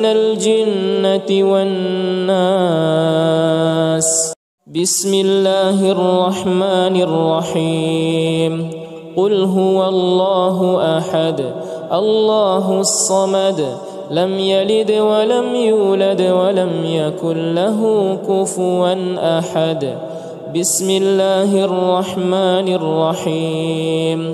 الجنة والناس. بسم الله الرحمن الرحيم. قل هو الله أحد الله الصمد لم يلد ولم يولد ولم يكن له كفوا أحد. بسم الله الرحمن الرحيم.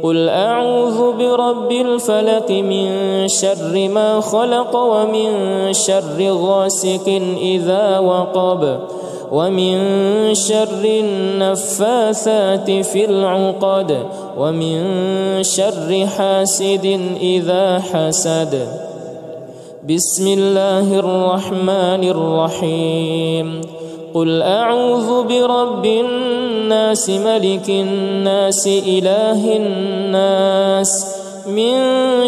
قل أعوذ برب الفلق من شر ما خلق ومن شر غاسق إذا وقب ومن شر النفاثات في العقد ومن شر حاسد إذا حسد. بسم الله الرحمن الرحيم. قل أعوذ برب الناس ملك الناس إله الناس من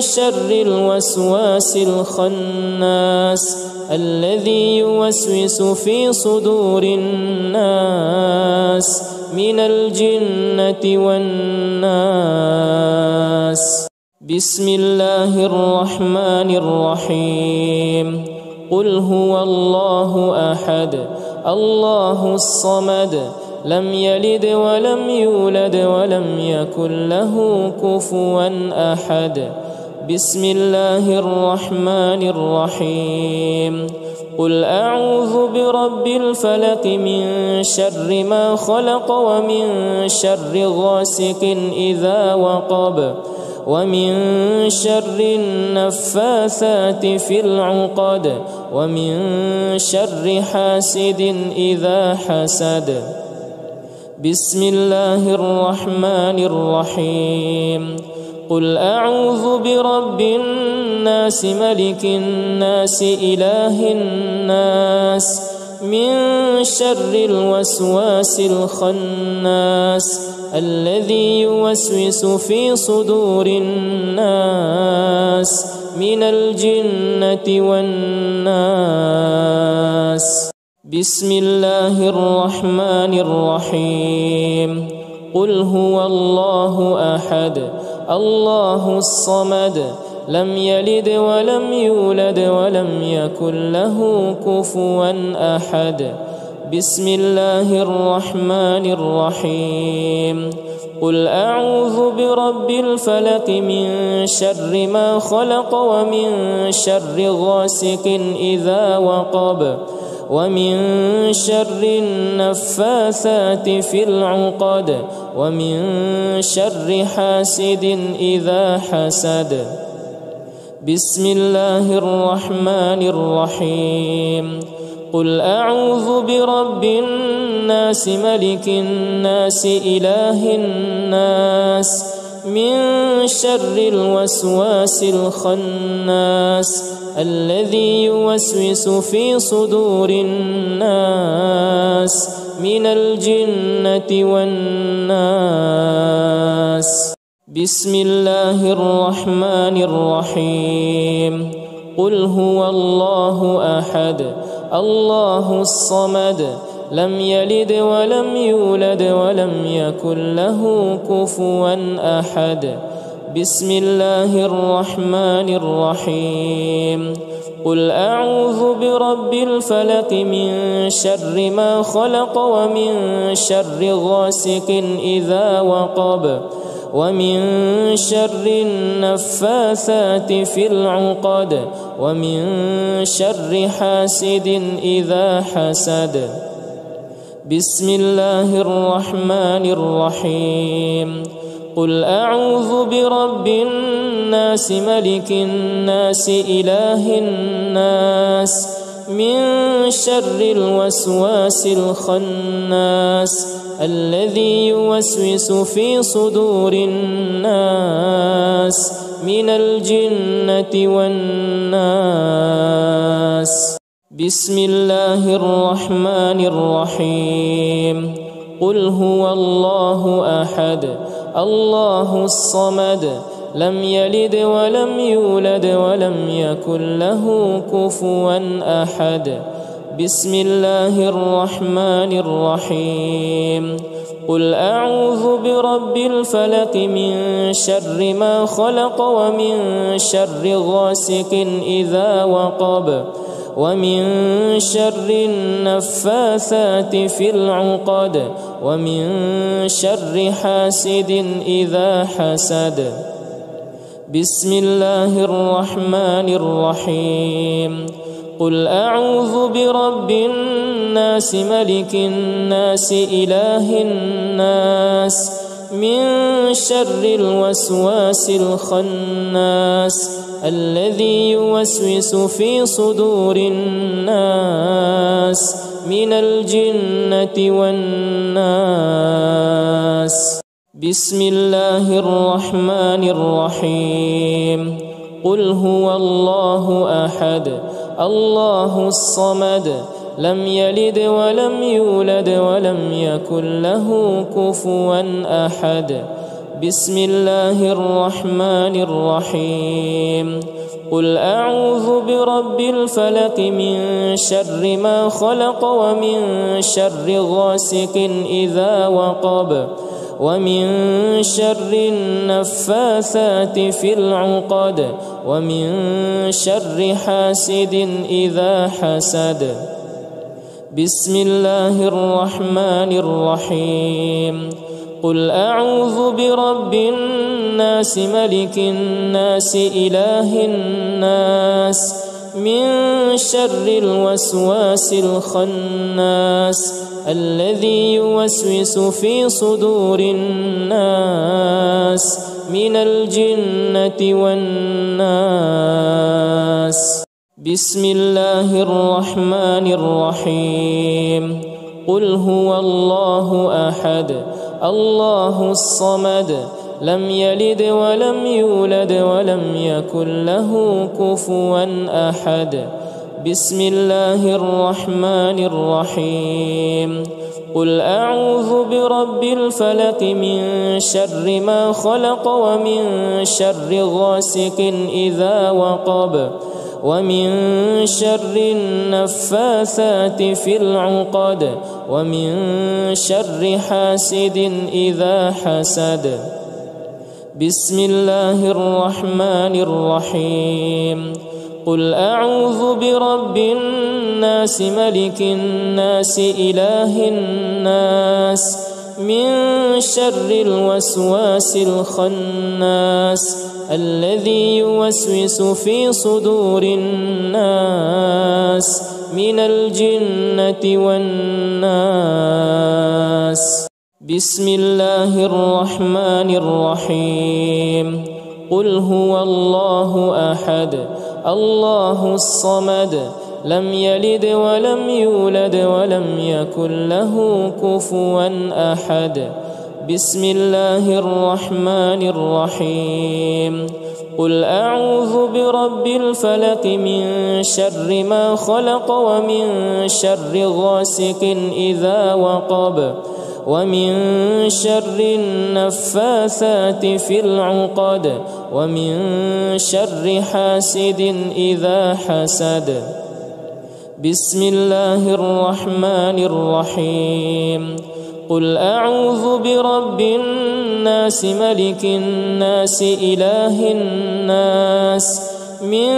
شر الوسواس الخناس الذي يوسوس في صدور الناس من الجنة والناس. بسم الله الرحمن الرحيم. قل هو الله أحد الله الصمد لم يلد ولم يولد ولم يكن له كفوا أحد. بسم الله الرحمن الرحيم. قل أعوذ برب الفلق من شر ما خلق ومن شر غاسق إذا وقب ومن شر النفاثات في العقد ومن شر حاسد إذا حسد. بسم الله الرحمن الرحيم. قل أعوذ برب الناس ملك الناس إله الناس من شر الوسواس الخناس الذي يوسوس في صدور الناس من الجنة والناس. بسم الله الرحمن الرحيم. قل هو الله أحد الله الصمد لم يلد ولم يولد ولم يكن له كفوا أحد. بسم الله الرحمن الرحيم. قل أعوذ برب الفلق من شر ما خلق ومن شر غاسق إذا وقب ومن شر النفاثات في العقد ومن شر حاسد إذا حسد. بسم الله الرحمن الرحيم. قل أعوذ برب الناس ملك الناس إله الناس من شر الوسواس الخناس الذي يوسوس في صدور الناس من الجنة والناس. بسم الله الرحمن الرحيم. قل هو الله أحد الله الصمد لم يلد ولم يولد ولم يكن له كفوا أحد. بسم الله الرحمن الرحيم. قل أعوذ برب الفلق من شر ما خلق ومن شر غاسق إذا وقب ومن شر النفاثات في العقد ومن شر حاسد إذا حسد. بسم الله الرحمن الرحيم. قل أعوذ برب الناس ملك الناس إله الناس من شر الوسواس الخناس الذي يوسوس في صدور الناس من الجنة والناس. بسم الله الرحمن الرحيم. قل هو الله أحد الله الصمد لم يلد ولم يولد ولم يكن له كفوا أحد. بسم الله الرحمن الرحيم. قل أعوذ برب الفلق من شر ما خلق ومن شر غاسق إذا وقب ومن شر النفاثات في العقد ومن شر حاسد إذا حسد. بسم الله الرحمن الرحيم. قل أعوذ برب الناس ملك الناس إله الناس من شر الوسواس الخناس الذي يوسوس في صدور الناس من الجنة والناس. بسم الله الرحمن الرحيم. قل هو الله أحد الله الصمد لم يلد ولم يولد ولم يكن له كفوا أحد. بسم الله الرحمن الرحيم. قل أعوذ برب الفلق من شر ما خلق ومن شر غاسق إذا وقب ومن شر النفاثات في العقد ومن شر حاسد إذا حسد. بسم الله الرحمن الرحيم. قل أعوذ برب الناس ملك الناس إله الناس من شر الوسواس الخناس الذي يوسوس في صدور الناس من الجنة والناس. بسم الله الرحمن الرحيم. قل هو الله أحد الله الصمد لم يلد ولم يولد ولم يكن له كفوا أحد. بسم الله الرحمن الرحيم. قل أعوذ برب الفلق من شر ما خلق ومن شر غاسق إذا وقب ومن شر النفاثات في العقد ومن شر حاسد إذا حسد. بسم الله الرحمن الرحيم. قل أعوذ برب الناس ملك الناس إله الناس من شر الوسواس الخناس الذي يوسوس في صدور الناس من الجنة والناس. بسم الله الرحمن الرحيم. قل هو الله أحد الله الصمد لم يلد ولم يولد ولم يكن له كفوا أحد. بسم الله الرحمن الرحيم. قل أعوذ برب الفلق من شر ما خلق ومن شر غاسق إذا وقب ومن شر النفاثات في العقد ومن شر حاسد إذا حسد. بسم الله الرحمن الرحيم. قل أعوذ برب الناس ملك الناس إله الناس من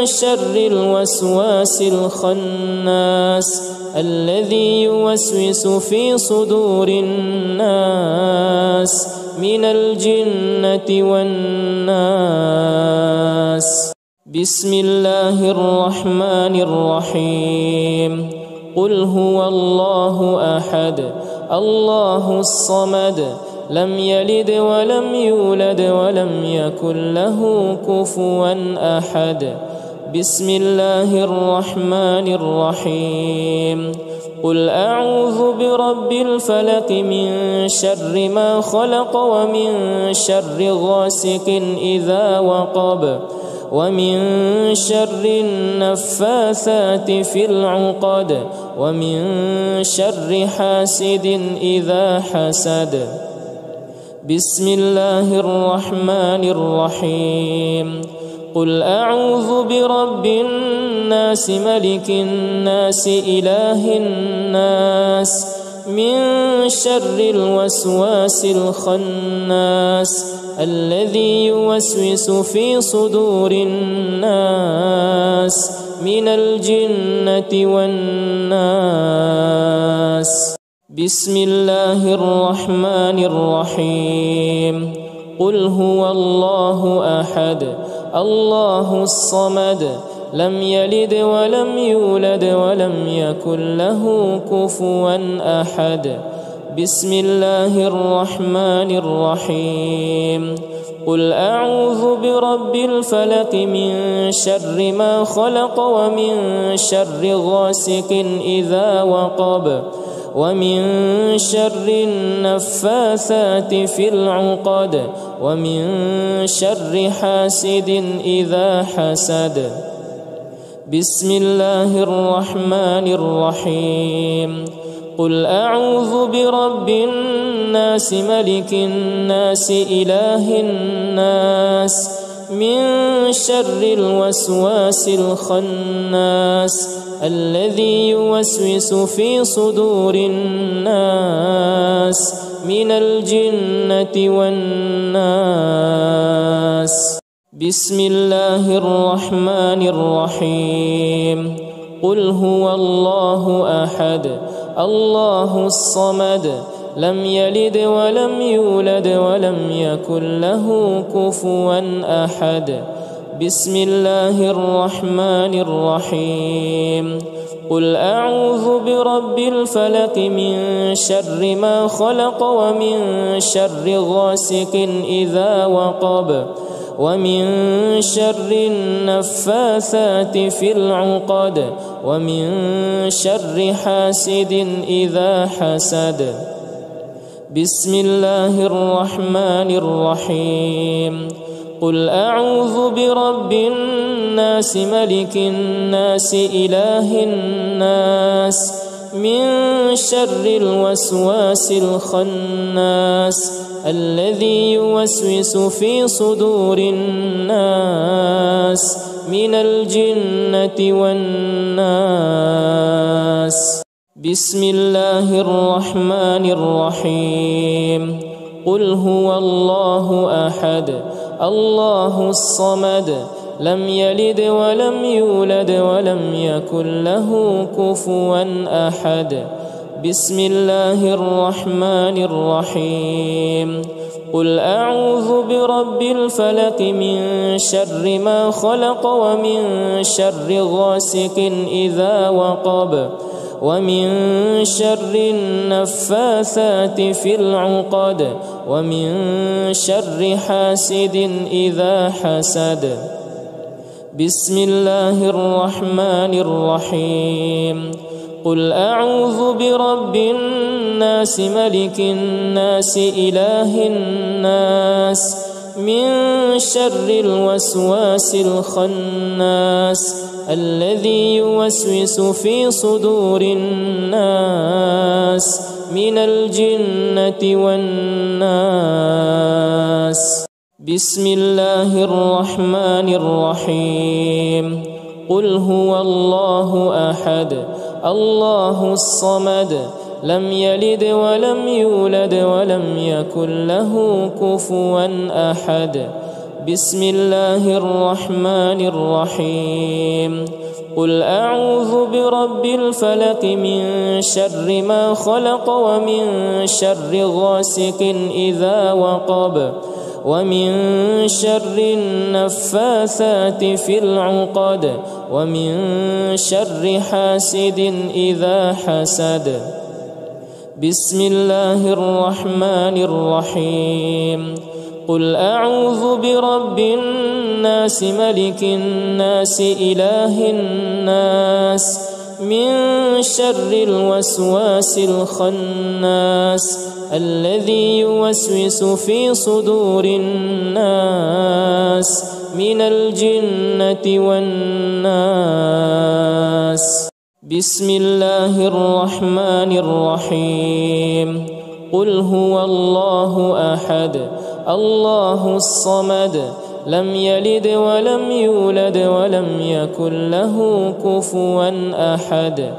شر الوسواس الخناس الذي يوسوس في صدور الناس من الجنة والناس. بسم الله الرحمن الرحيم. قل هو الله أحد الله الصمد لم يلد ولم يولد ولم يكن له كفوا أحد. بسم الله الرحمن الرحيم. قل أعوذ برب الفلق من شر ما خلق ومن شر غاسق إذا وقب ومن شر النفاثات في العقد ومن شر حاسد إذا حسد. بسم الله الرحمن الرحيم. قل أعوذ برب الناس ملك الناس إله الناس من شر الوسواس الخناس الذي يوسوس في صدور الناس من الجنة والناس. بسم الله الرحمن الرحيم. قل هو الله أحد الله الصمد لم يلد ولم يولد ولم يكن له كفوا أحد. بسم الله الرحمن الرحيم. قل أعوذ برب الفلق من شر ما خلق ومن شر غاسق إذا وقب ومن شر النفاثات في العقد ومن شر حاسد إذا حسد. بسم الله الرحمن الرحيم. قل أعوذ برب الناس ملك الناس إله الناس من شر الوسواس الخناس الذي يوسوس في صدور الناس من الجنة والناس. بسم الله الرحمن الرحيم. قل هو الله أحد الله الصمد لم يلد ولم يولد ولم يكن له كفوا أحد. بسم الله الرحمن الرحيم. قل أعوذ برب الفلق من شر ما خلق ومن شر غاسق إذا وقب ومن شر النفاثات في العقد ومن شر حاسد إذا حسد. بسم الله الرحمن الرحيم. قل أعوذ برب الناس ملك الناس إله الناس من شر الوسواس الخناس الذي يوسوس في صدور الناس من الجنة والناس. بسم الله الرحمن الرحيم. قل هو الله أحد الله الصمد لم يلد ولم يولد ولم يكن له كفوا أحد. بسم الله الرحمن الرحيم. قل أعوذ برب الفلق من شر ما خلق ومن شر غاسق إذا وقب ومن شر النفاثات في العقد ومن شر حاسد إذا حسد. بسم الله الرحمن الرحيم. قل أعوذ برب الناس ملك الناس إله الناس من شر الوسواس الخناس الذي يوسوس في صدور الناس من الجنة والناس. بسم الله الرحمن الرحيم. قل هو الله أحد الله الصمد لم يلد ولم يولد ولم يكن له كفوا أحد. بسم الله الرحمن الرحيم. قل أعوذ برب الفلق من شر ما خلق ومن شر غاسق إذا وقب ومن شر النفاثات في العقد ومن شر حاسد إذا حسد. بسم الله الرحمن الرحيم. قل أعوذ برب الناس ملك الناس إله الناس من شر الوسواس الخناس الذي يوسوس في صدور الناس من الجنة والناس. بسم الله الرحمن الرحيم. قل هو الله أحد الله الصمد لم يلد ولم يولد ولم يكن له كفوا أحد.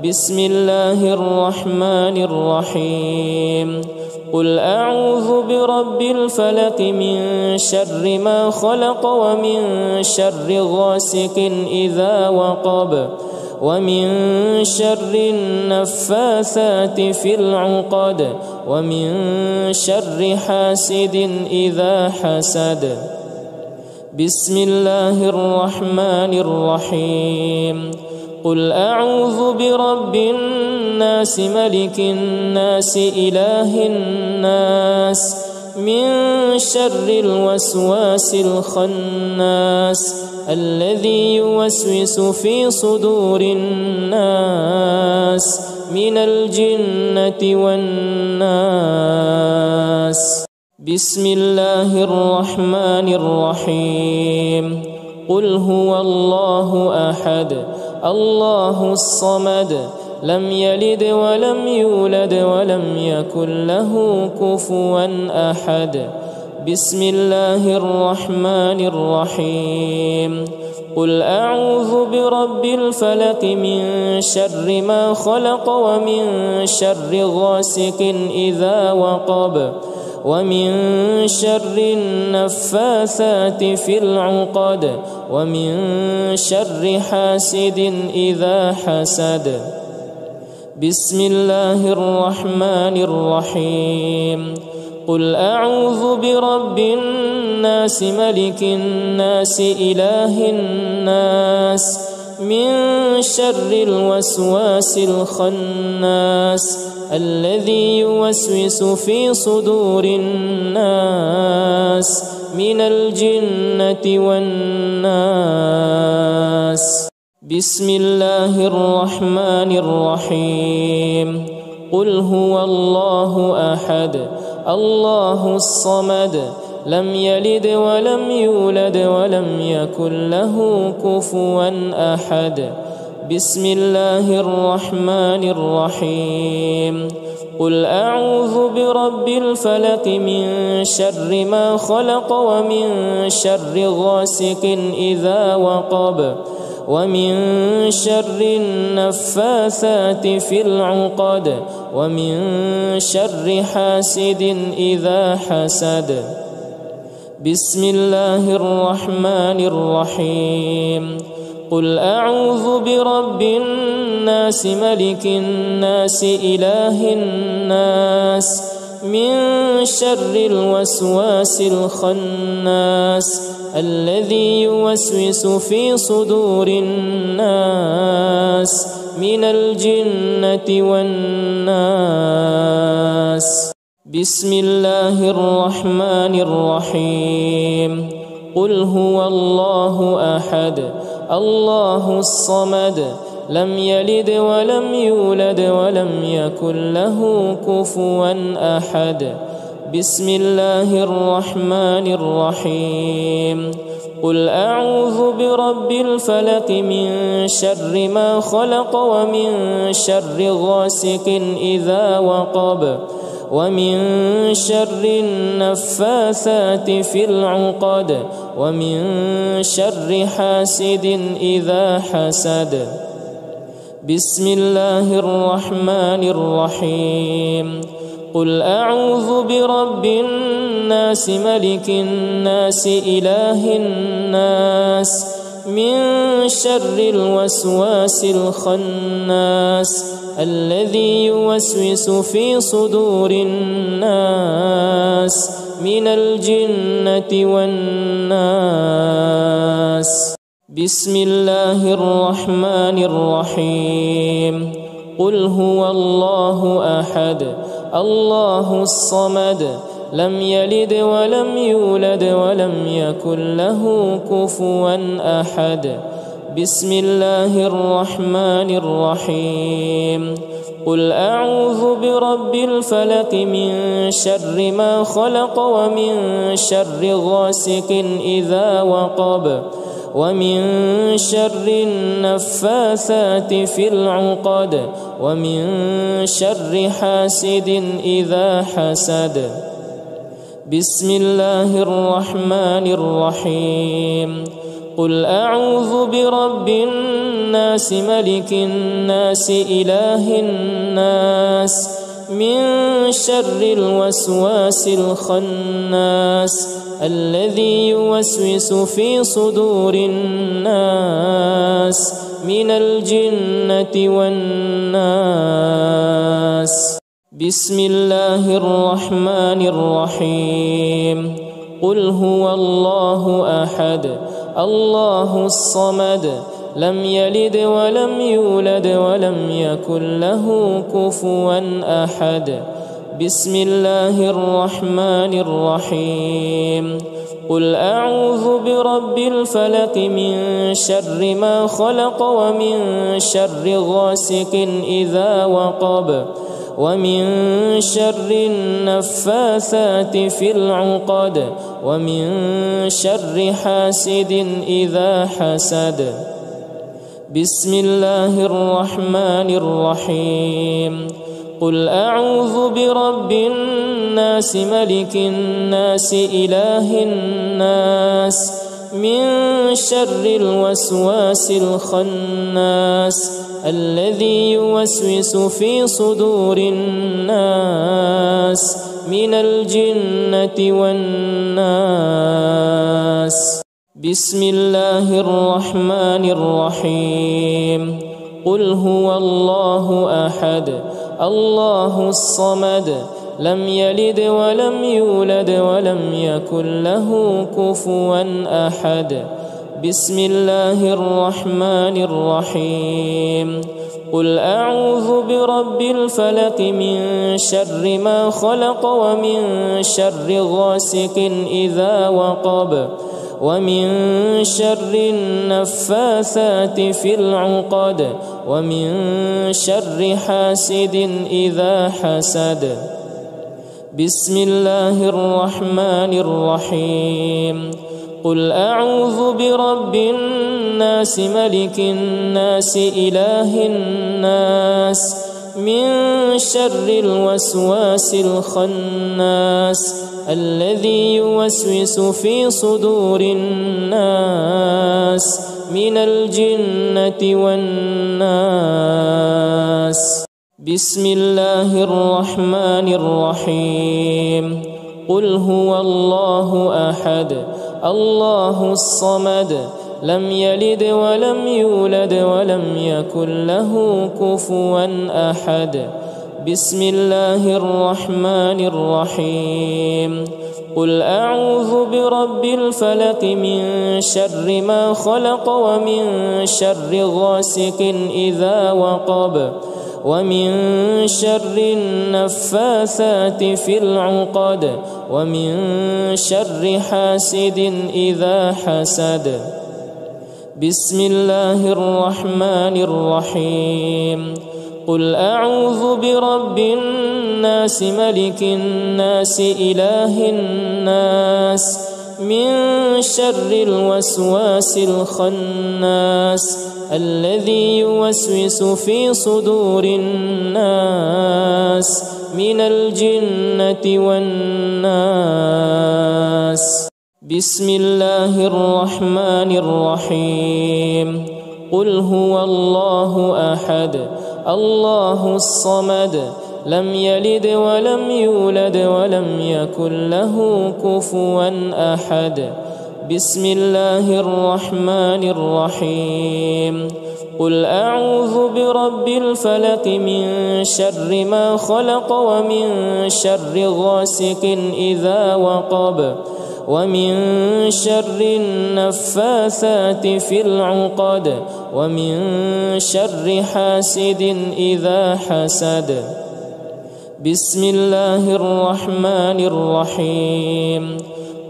بسم الله الرحمن الرحيم قل أعوذ برب الفلق من شر ما خلق ومن شر غاسق إذا وقب ومن شر النفاثات في العقد ومن شر حاسد إذا حسد بسم الله الرحمن الرحيم قل أعوذ برب الناس ملك الناس إله الناس من شر الوسواس الخناس الذي يوسوس في صدور الناس من الجنة والناس بسم الله الرحمن الرحيم قل هو الله أحد الله الصمد لم يلد ولم يولد ولم يكن له كفوا أحد بسم الله الرحمن الرحيم قل أعوذ برب الفلق من شر ما خلق ومن شر غاسق إذا وقب ومن شر النفاثات في العقد ومن شر حاسد إذا حسد بسم الله الرحمن الرحيم قل أعوذ برب الناس ملك الناس إله الناس من شر الوسواس الخناس الذي يوسوس في صدور الناس من الجنة والناس بسم الله الرحمن الرحيم قل هو الله أحد الله الصمد لم يلد ولم يولد ولم يكن له كفوا أحد بسم الله الرحمن الرحيم قل أعوذ برب الفلق من شر ما خلق ومن شر غاسق إذا وقب ومن شر النفاثات في العقد ومن شر حاسد إذا حسد بسم الله الرحمن الرحيم قل أعوذ برب الناس ملك الناس إله الناس من شر الوسواس الخناس الذي يوسوس في صدور الناس من الجنة والناس بسم الله الرحمن الرحيم قل هو الله أحد الله الصمد لم يلد ولم يولد ولم يكن له كفوا أحد بسم الله الرحمن الرحيم قل أعوذ برب الفلق من شر ما خلق ومن شر غاسق إذا وقب ومن شر النفاثات في العقد ومن شر حاسد إذا حسد بسم الله الرحمن الرحيم قل أعوذ برب الناس ملك الناس إله الناس من شر الوسواس الخناس الذي يوسوس في صدور الناس من الجنة والناس بسم الله الرحمن الرحيم قل هو الله أحد الله الصمد لم يلد ولم يولد ولم يكن له كفوا أحد بسم الله الرحمن الرحيم قل أعوذ برب الفلق من شر ما خلق ومن شر غاسق إذا وقب ومن شر النفاثات في العقد ومن شر حاسد إذا حسد بسم الله الرحمن الرحيم قل أعوذ برب الناس ملك الناس إله الناس من شر الوسواس الخناس الذي يوسوس في صدور الناس من الجنة والناس. بسم الله الرحمن الرحيم. قل هو الله أحد الله الصمد لم يلد ولم يولد ولم يكن له كفوا أحد. بسم الله الرحمن الرحيم. قل أعوذ برب الفلق من شر ما خلق ومن شر غاسق إذا وقب ومن شر النفاثات في العقد ومن شر حاسد إذا حسد. بسم الله الرحمن الرحيم. قل أعوذ برب الناس ملك الناس إله الناس من شر الوسواس الخناس الذي يوسوس في صدور الناس من الجنة والناس. بسم الله الرحمن الرحيم. قل هو الله أحد الله الصمد لم يلد ولم يولد ولم يكن له كفوا أحد. بسم الله الرحمن الرحيم. قل أعوذ برب الفلق من شر ما خلق ومن شر غاسق إذا وقب ومن شر النفاثات في العقد ومن شر حاسد إذا حسد. بسم الله الرحمن الرحيم. قل أعوذ برب الناس ملك الناس إله الناس من شر الوسواس الخناس الذي يوسوس في صدور الناس من الجنة والناس. بسم الله الرحمن الرحيم. قل هو الله أحد الله الصمد لم يلد ولم يولد ولم يكن له كفوا أحد. بسم الله الرحمن الرحيم. قل أعوذ برب الفلق من شر ما خلق ومن شر غاسق إذا وقب ومن شر النفاثات في العقد ومن شر حاسد إذا حسد. بسم الله الرحمن الرحيم. قل أعوذ برب الناس ملك الناس إله الناس من شر الوسواس الخناس الذي يوسوس في صدور الناس من الجنة والناس. بسم الله الرحمن الرحيم. قل هو الله أحد الله الصمد لم يلد ولم يولد ولم يكن له كفوا أحد. بسم الله الرحمن الرحيم. قل أعوذ برب الفلق من شر ما خلق ومن شر غاسق إذا وقب ومن شر النفاثات في العقد ومن شر حاسد إذا حسد. بسم الله الرحمن الرحيم.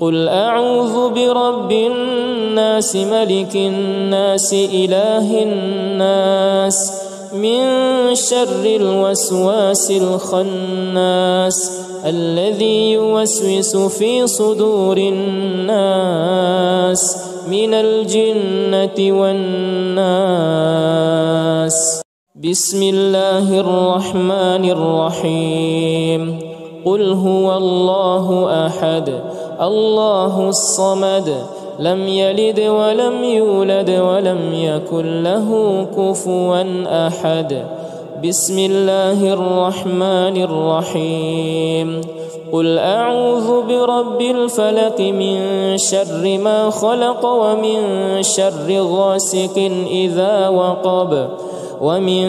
قل أعوذ برب الناس ملك الناس إله الناس من شر الوسواس الخناس الذي يوسوس في صدور الناس من الجنة والناس. بسم الله الرحمن الرحيم. قل هو الله أحد الله الصمد لم يلد ولم يولد ولم يكن له كفوا أحد. بسم الله الرحمن الرحيم. قل أعوذ برب الفلق من شر ما خلق ومن شر غاسق إذا وقب ومن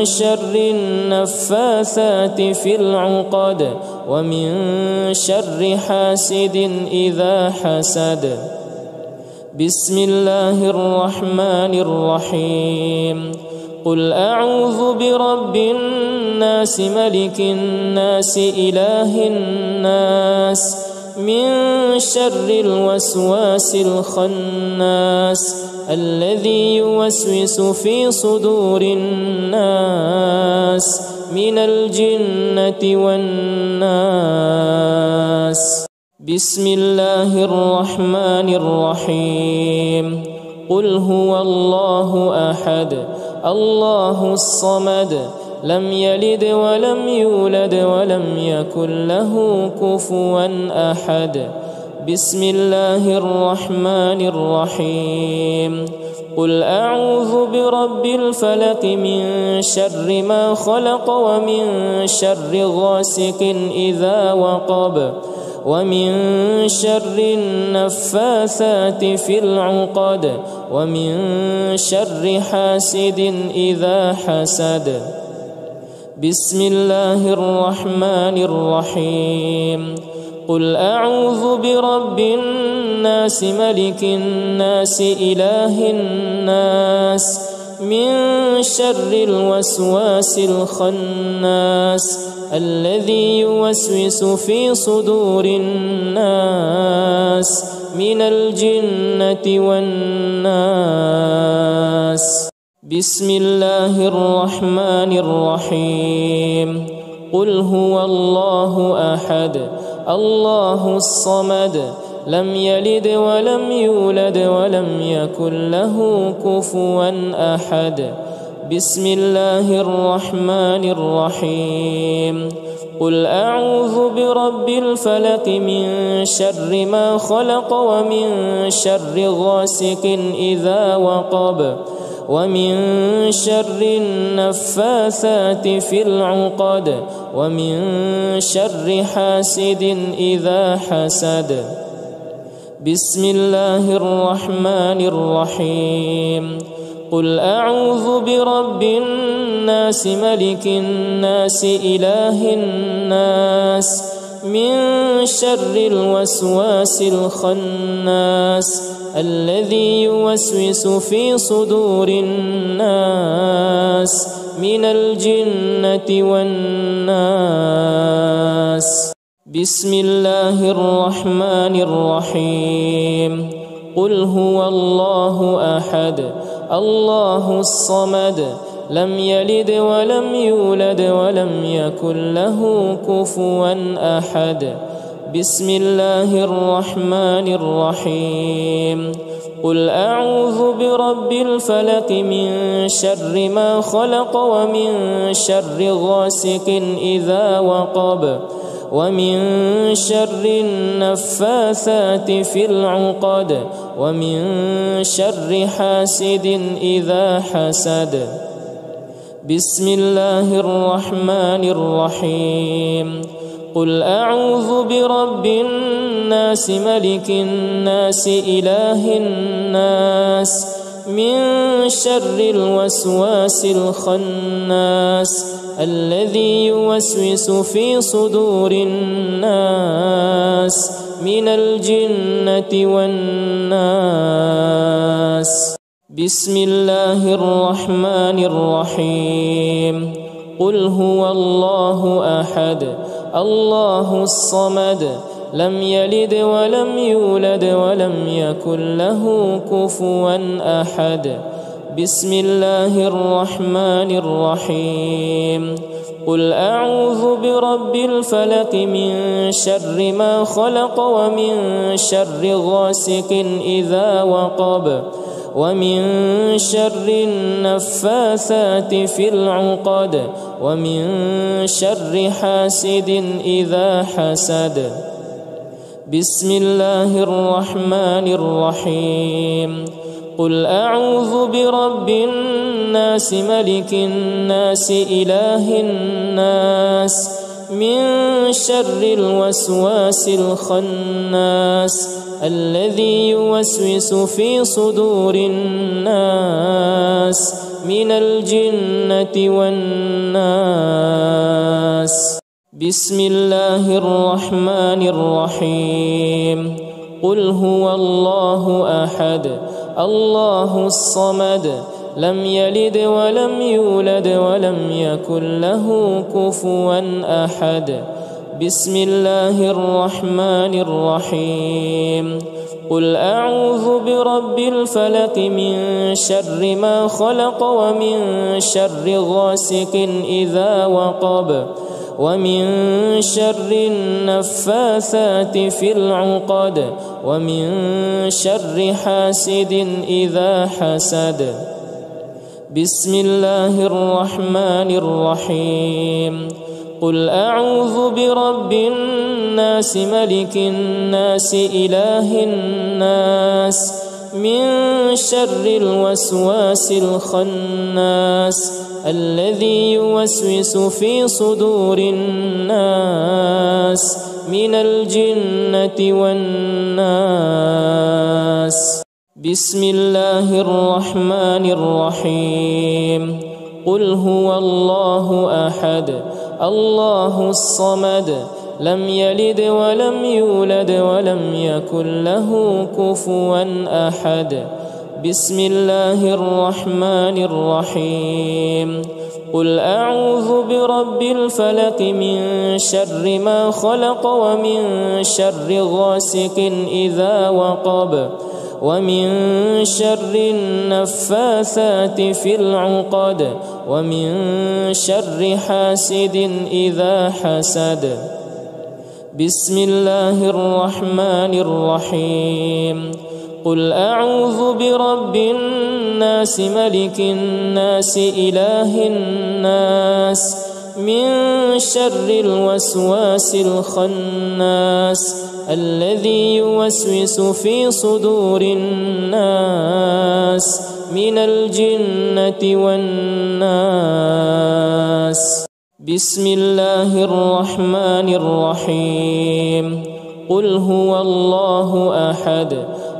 شر النفاثات في العقد ومن شر حاسد إذا حسد. بسم الله الرحمن الرحيم. قل أعوذ برب الناس ملك الناس إله الناس من شر الوسواس الخناس الذي يوسوس في صدور الناس من الجنة والناس. بسم الله الرحمن الرحيم. قل هو الله أحد الله الصمد لم يلد ولم يولد ولم يكن له كفوا أحد. بسم الله الرحمن الرحيم. قل أعوذ برب الفلق من شر ما خلق ومن شر غاسق إذا وقب ومن شر النفاثات في العقد ومن شر حاسد إذا حسد. بسم الله الرحمن الرحيم. قل أعوذ برب الناس ملك الناس إله الناس من شر الوسواس الخناس الذي يوسوس في صدور الناس من الجنة والناس. بسم الله الرحمن الرحيم. قل هو الله أحد الله الصمد لم يلد ولم يولد ولم يكن له كفوا أحد. بسم الله الرحمن الرحيم. قل أعوذ برب الفلق من شر ما خلق ومن شر غاسق إذا وقب ومن شر النفاثات في العقد ومن شر حاسد إذا حسد. بسم الله الرحمن الرحيم. قل أعوذ برب الناس ملك الناس إله الناس من شر الوسواس الخناس الذي يوسوس في صدور الناس من الجنة والناس. بسم الله الرحمن الرحيم. قل هو الله أحد الله الصمد لم يلد ولم يولد ولم يكن له كفوا أحد. بسم الله الرحمن الرحيم. قل أعوذ برب الفلق من شر ما خلق ومن شر غاسق إذا وقب ومن شر النفاثات في العقد ومن شر حاسد إذا حسد. بسم الله الرحمن الرحيم. قل أعوذ برب الناس ملك الناس إله الناس من شر الوسواس الخناس الذي يوسوس في صدور الناس من الجنة والناس. بسم الله الرحمن الرحيم. قل هو الله أحد الله الصمد لم يلد ولم يولد ولم يكن له كفوا أحد. بسم الله الرحمن الرحيم. قل أعوذ برب الفلق من شر ما خلق ومن شر غاسق إذا وقب ومن شر النفاثات في العقد ومن شر حاسد إذا حسد. بسم الله الرحمن الرحيم قل أعوذ برب الناس ملك الناس إله الناس من شر الوسواس الخناس الذي يوسوس في صدور الناس من الجنة والناس بسم الله الرحمن الرحيم قل هو الله أحد الله الصمد لم يلد ولم يولد ولم يكن له كفوا أحد بسم الله الرحمن الرحيم قل أعوذ برب الفلق من شر ما خلق ومن شر غاسق إذا وقب ومن شر النفاثات في العقد ومن شر حاسد إذا حسد بسم الله الرحمن الرحيم قل أعوذ برب الناس ملك الناس إله الناس من شر الوسواس الخناس الذي يوسوس في صدور الناس من الجنة والناس بسم الله الرحمن الرحيم قل هو الله أحد الله الصمد لم يلد ولم يولد ولم يكن له كفوا أحد بسم الله الرحمن الرحيم قل أعوذ برب الفلق من شر ما خلق ومن شر غاسق إذا وقب ومن شر النفاثات في العقد ومن شر حاسد إذا حسد بسم الله الرحمن الرحيم قل أعوذ برب الناس ملك الناس إله الناس من شر الوسواس الخناس الذي يوسوس في صدور الناس من الجنة والناس بسم الله الرحمن الرحيم قل هو الله أحد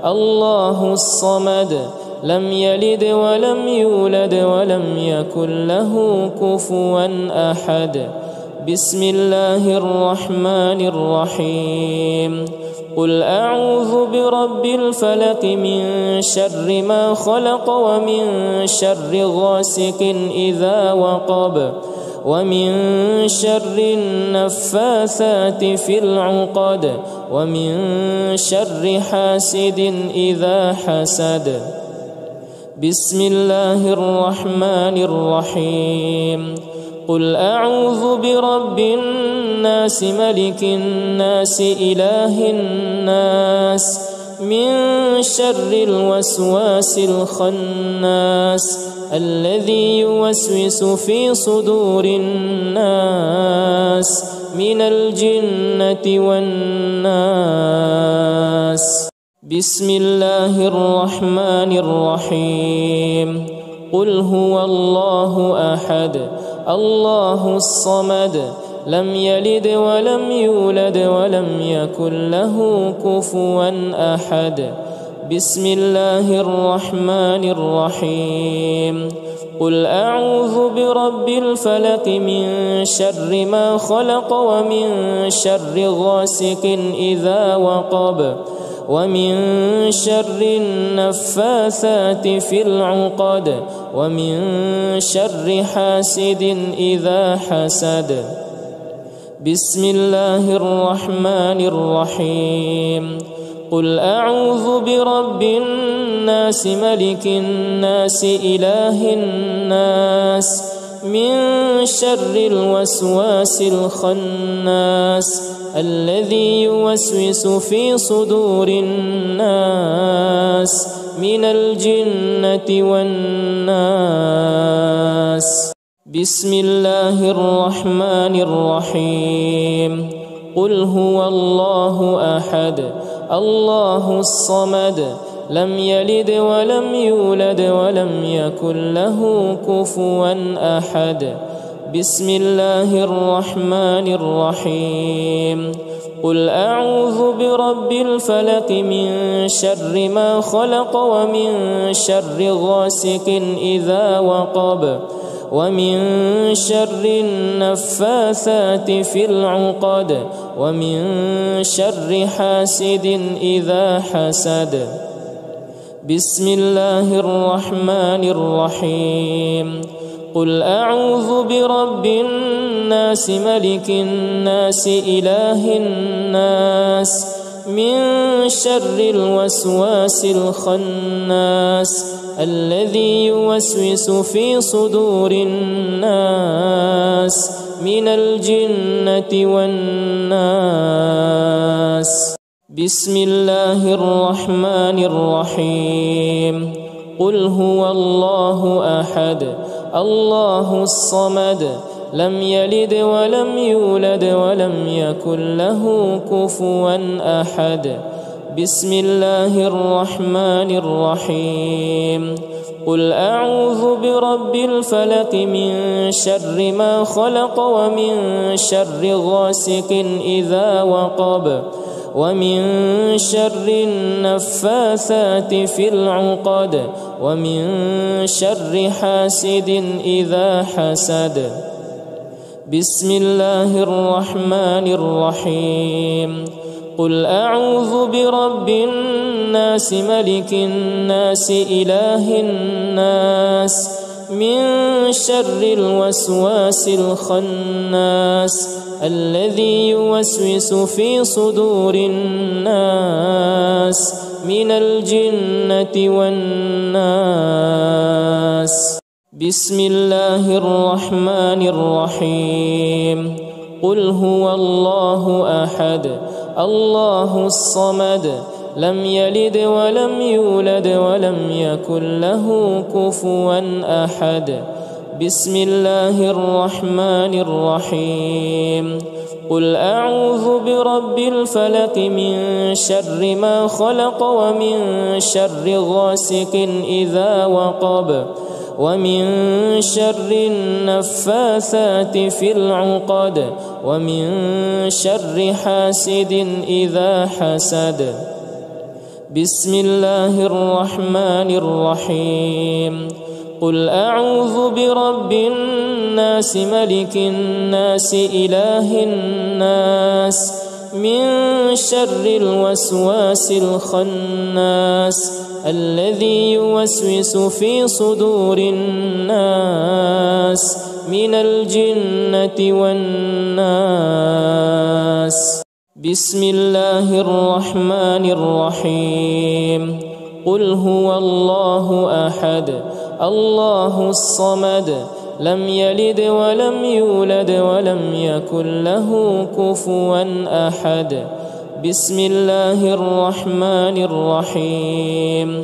الله الصمد لم يلد ولم يولد ولم يكن له كفوا أحد بسم الله الرحمن الرحيم قل أعوذ برب الفلق من شر ما خلق ومن شر غاسق إذا وقب ومن شر النفاثات في العقد ومن شر حاسد إذا حسد بسم الله الرحمن الرحيم قل أعوذ برب الناس ملك الناس إله الناس من شر الوسواس الخناس الذي يوسوس في صدور الناس من الجنة والناس بسم الله الرحمن الرحيم قل هو الله أحد الله الصمد لم يلد ولم يولد ولم يكن له كفوا أحد بسم الله الرحمن الرحيم قل أعوذ برب الفلق من شر ما خلق ومن شر غاسق إذا وقب ومن شر النفاثات في العقد ومن شر حاسد إذا حسد بسم الله الرحمن الرحيم قل أعوذ برب الناس ملك الناس إله الناس من شر الوسواس الخناس الذي يوسوس في صدور الناس من الجنة والناس بسم الله الرحمن الرحيم قل هو الله أحد الله الصمد لم يلد ولم يولد ولم يكن له كفوا أحد بسم الله الرحمن الرحيم قل أعوذ برب الفلق من شر ما خلق ومن شر غاسق إذا وقب ومن شر النفاثات في العقد ومن شر حاسد إذا حسد بسم الله الرحمن الرحيم قل أعوذ برب الناس ملك الناس إله الناس من شر الوسواس الخناس الذي يوسوس في صدور الناس من الجنة والناس بسم الله الرحمن الرحيم قل هو الله أحد الله الصمد لم يلد ولم يولد ولم يكن له كفوا أحد بسم الله الرحمن الرحيم قل أعوذ برب الفلق من شر ما خلق ومن شر غاسق إذا وقب ومن شر النفاثات في العقد ومن شر حاسد إذا حسد بسم الله الرحمن الرحيم قل أعوذ برب الناس ملك الناس إله الناس من شر الوسواس الخناس الذي يوسوس في صدور الناس من الجنة والناس بسم الله الرحمن الرحيم قل هو الله أحد الله الصمد لم يلد ولم يولد ولم يكن له كفوا أحد بسم الله الرحمن الرحيم قل أعوذ برب الفلق من شر ما خلق ومن شر غاسق إذا وقب ومن شر النفاثات في العقد ومن شر حاسد إذا حسد بسم الله الرحمن الرحيم قل أعوذ برب الناس ملك الناس إله الناس من شر الوسواس الخناس الذي يوسوس في صدور الناس من الجنة والناس بسم الله الرحمن الرحيم قل هو الله أحد الله الصمد لم يلد ولم يولد ولم يكن له كفوا أحد بسم الله الرحمن الرحيم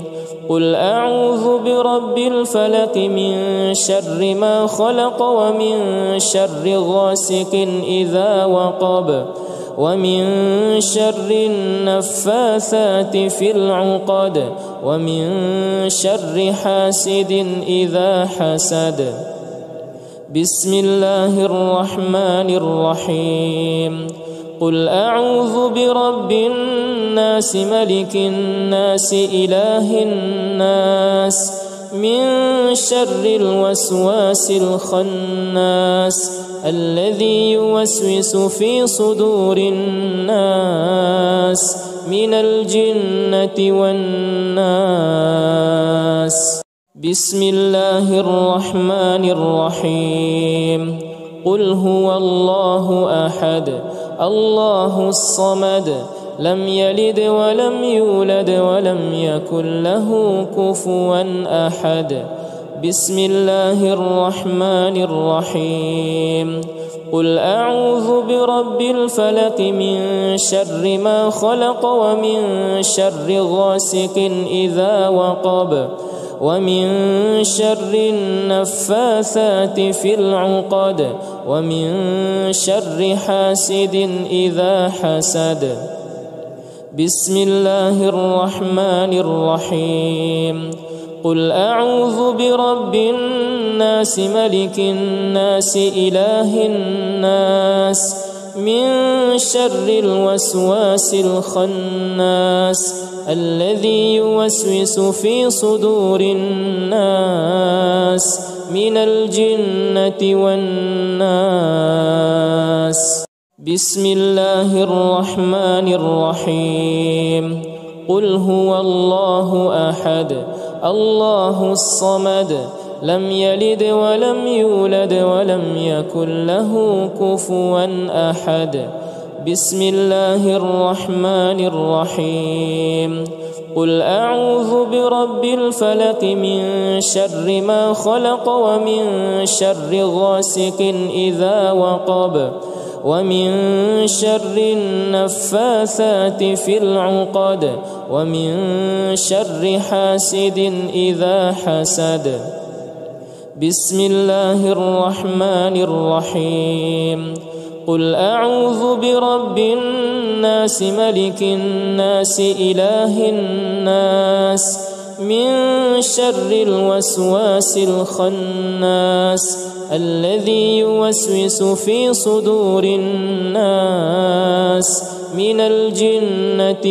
قل أعوذ برب الفلق من شر ما خلق ومن شر غاسق إذا وقب ومن شر النفاثات في العقد ومن شر حاسد إذا حسد بسم الله الرحمن الرحيم قل أعوذ برب الناس ملك الناس إله الناس من شر الوسواس الخناس الذي يوسوس في صدور الناس من الجنة والناس بسم الله الرحمن الرحيم قل هو الله أحد الله الصمد لم يلد ولم يولد ولم يكن له كفوا أحد بسم الله الرحمن الرحيم قل أعوذ برب الفلق من شر ما خلق ومن شر غاسق إذا وقب ومن شر النفاثات في العقد ومن شر حاسد إذا حسد. بسم الله الرحمن الرحيم. قل أعوذ برب الناس ملك الناس إله الناس من شر الوسواس الخناس الذي يوسوس في صدور الناس من الجنة والناس. بسم الله الرحمن الرحيم. قل هو الله أحد الله الصمد لم يلد ولم يولد ولم يكن له كفوا أحد. بسم الله الرحمن الرحيم. قل أعوذ برب الفلق من شر ما خلق ومن شر غاسق إذا وقب ومن شر النفاثات في العقد ومن شر حاسد إذا حسد. بسم الله الرحمن الرحيم. قل أعوذ برب الناس ملك الناس إله الناس من شر الوسواس الخناس الذي يوسوس في صدور الناس من الجنة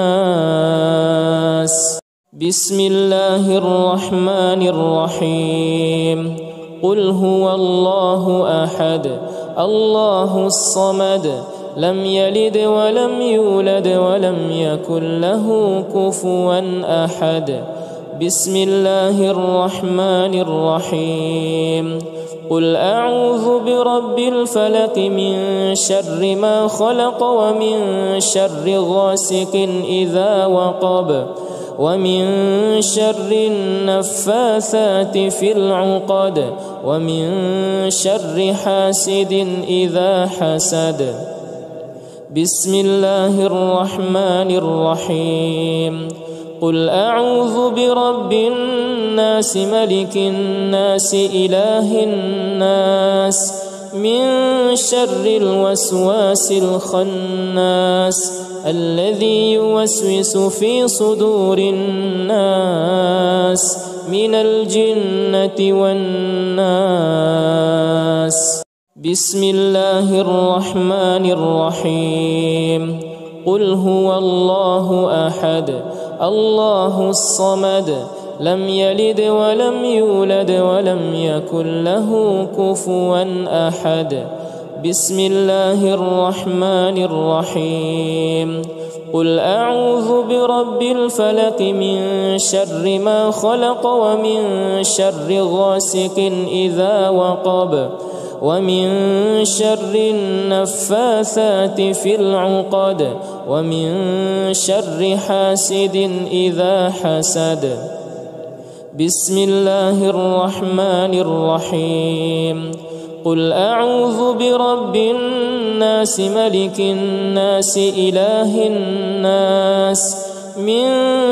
والناس. بسم الله الرحمن الرحيم. قل هو الله أحد الله الصمد لم يلد ولم يولد ولم يكن له كفوا أحد. بسم الله الرحمن الرحيم. قل أعوذ برب الفلق من شر ما خلق ومن شر غاسق إذا وقب ومن شر النفاثات في العقد ومن شر حاسد إذا حسد. بسم الله الرحمن الرحيم. قل أعوذ برب الناس ملك الناس إله الناس من شر الوسواس الخناس الذي يوسوس في صدور الناس من الجنة والناس. بسم الله الرحمن الرحيم. قل هو الله أحد الله الصمد لم يلد ولم يولد ولم يكن له كفوا أحد. بسم الله الرحمن الرحيم. قل أعوذ برب الفلق من شر ما خلق ومن شر غاسق إذا وقب ومن شر النفاثات في العقد ومن شر حاسد إذا حسد. بسم الله الرحمن الرحيم. قل أعوذ برب الناس ملك الناس إله الناس من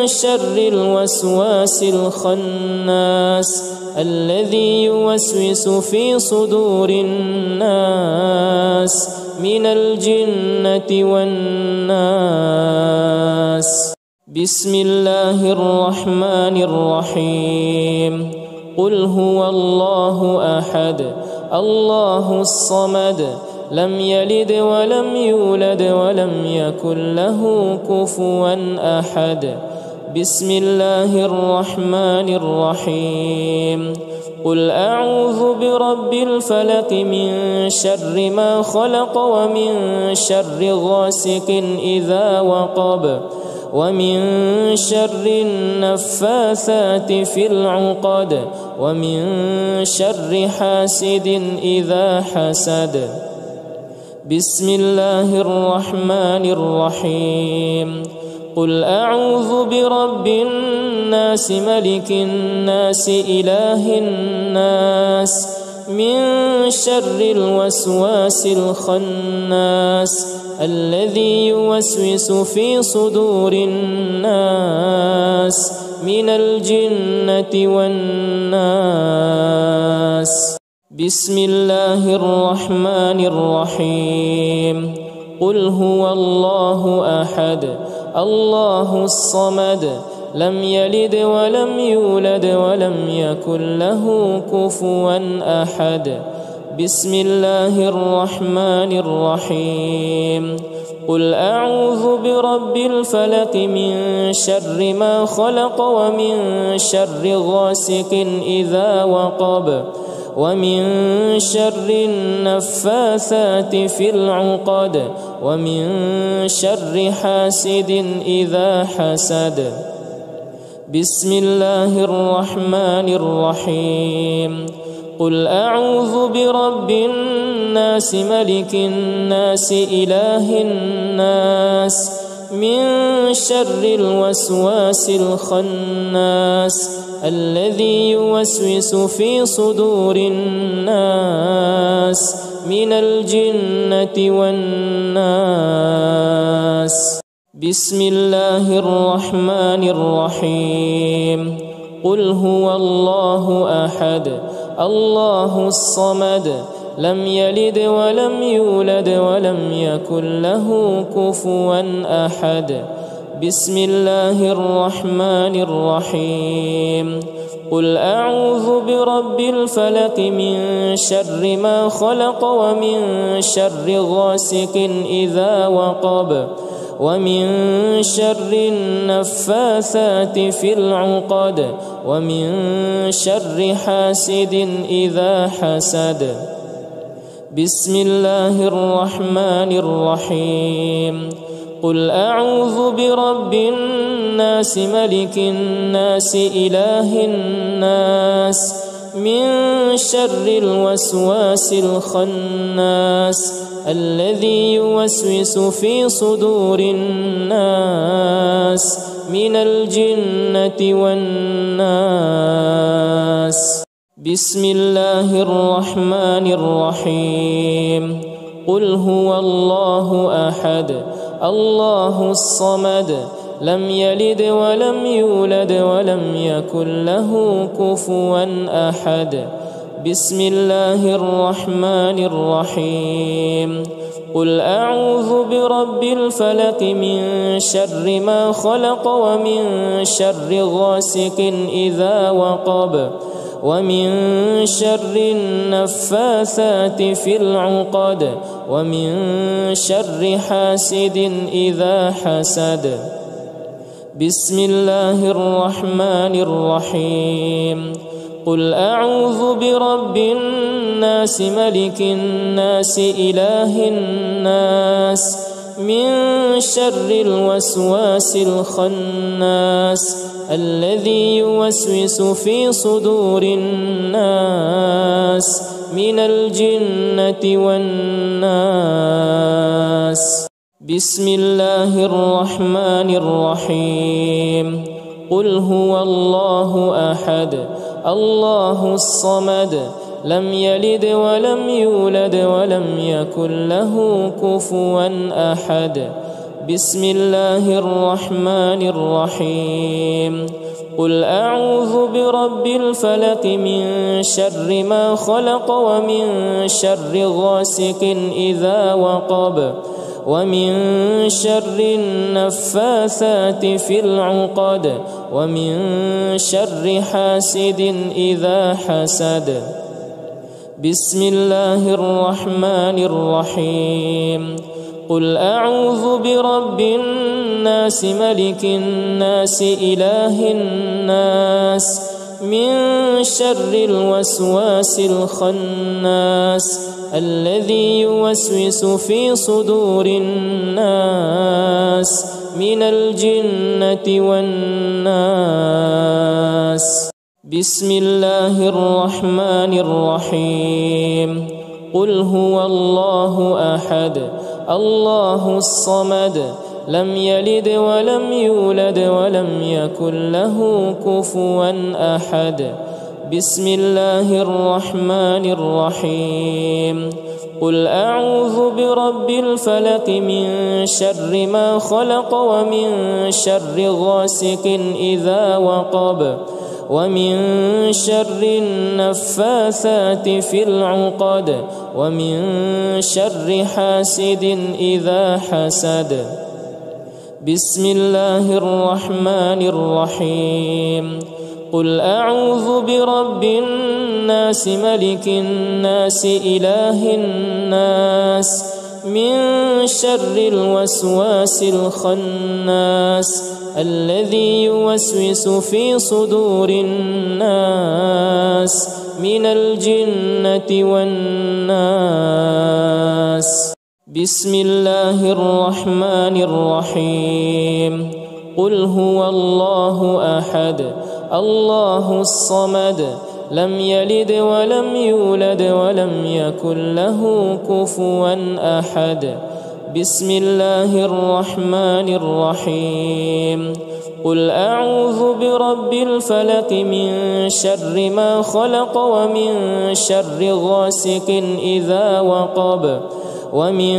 شر الوسواس الخناس الذي يوسوس في صدور الناس من الجنة والناس. بسم الله الرحمن الرحيم. قل هو الله أحد الله الصمد لم يلد ولم يولد ولم يكن له كفوا أحد. بسم الله الرحمن الرحيم. قل أعوذ برب الفلق من شر ما خلق ومن شر غاسق إذا وقب ومن شر النفاثات في العقد ومن شر حاسد إذا حسد. بسم الله الرحمن الرحيم. قل أعوذ برب الناس ملك الناس إله الناس من شر الوسواس الخناس الذي يوسوس في صدور الناس من الجنة والناس. بسم الله الرحمن الرحيم قل هو الله أحد الله الصمد لم يلد ولم يولد ولم يكن له كفوا أحد بسم الله الرحمن الرحيم قل أعوذ برب الفلق من شر ما خلق ومن شر غاسق إذا وقب ومن شر النفاثات في العقد ومن شر حاسد إذا حسد بسم الله الرحمن الرحيم قل أعوذ برب الناس ملك الناس إله الناس من شر الوسواس الخناس الذي يوسوس في صدور الناس من الجنة والناس بسم الله الرحمن الرحيم قل هو الله أحد الله الصمد لم يلد ولم يولد ولم يكن له كفوا أحد بسم الله الرحمن الرحيم قل أعوذ برب الفلق من شر ما خلق ومن شر غاسق إذا وقب ومن شر النفاثات في العقد ومن شر حاسد إذا حسد بسم الله الرحمن الرحيم قل أعوذ برب الناس ملك الناس إله الناس من شر الوسواس الخناس الذي يوسوس في صدور الناس من الجنة والناس بسم الله الرحمن الرحيم قل هو الله أحد الله الصمد لم يلد ولم يولد ولم يكن له كفوا أحد بسم الله الرحمن الرحيم قل أعوذ برب الفلق من شر ما خلق ومن شر غاسق إذا وقب ومن شر النفاثات في العقد ومن شر حاسد إذا حسد بسم الله الرحمن الرحيم قل أعوذ برب الناس ملك الناس إله الناس من شر الوسواس الخناس الذي يوسوس في صدور الناس من الجنة والناس بسم الله الرحمن الرحيم قل هو الله أحد الله الصمد لم يلد ولم يولد ولم يكن له كفوا أحد بسم الله الرحمن الرحيم قل أعوذ برب الفلق من شر ما خلق ومن شر غاسق إذا وقب ومن شر النفاثات في العقد ومن شر حاسد إذا حسد بسم الله الرحمن الرحيم قل أعوذ برب الناس ملك الناس إله الناس من شر الوسواس الخناس الذي يوسوس في صدور الناس من الجنة والناس بسم الله الرحمن الرحيم قل هو الله أحد الله الصمد لم يلد ولم يولد ولم يكن له كفوا أحد بسم الله الرحمن الرحيم قل أعوذ برب الفلق من شر ما خلق ومن شر غاسق إذا وقب ومن شر النفاثات في العقد ومن شر حاسد إذا حسد. بسم الله الرحمن الرحيم. قل أعوذ برب الناس ملك الناس إله الناس من شر الوسواس الخناس الذي يوسوس في صدور الناس من الجنة والناس. بسم الله الرحمن الرحيم. قل هو الله أحد الله الصمد لم يلد ولم يولد ولم يكن له كفوا أحد. بسم الله الرحمن الرحيم. قل أعوذ برب الفلق من شر ما خلق ومن شر غاسق إذا وقب ومن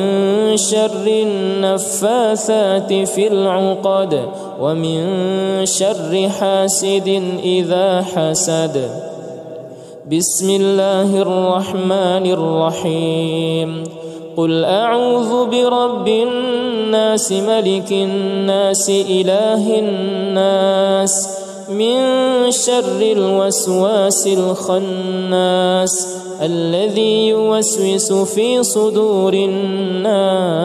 شر النفاثات في العقد ومن شر حاسد إذا حسد. بسم الله الرحمن الرحيم. قل أعوذ برب الناس ملك الناس إله الناس من شر الوسواس الخناس الذي يوسوس في صدور الناس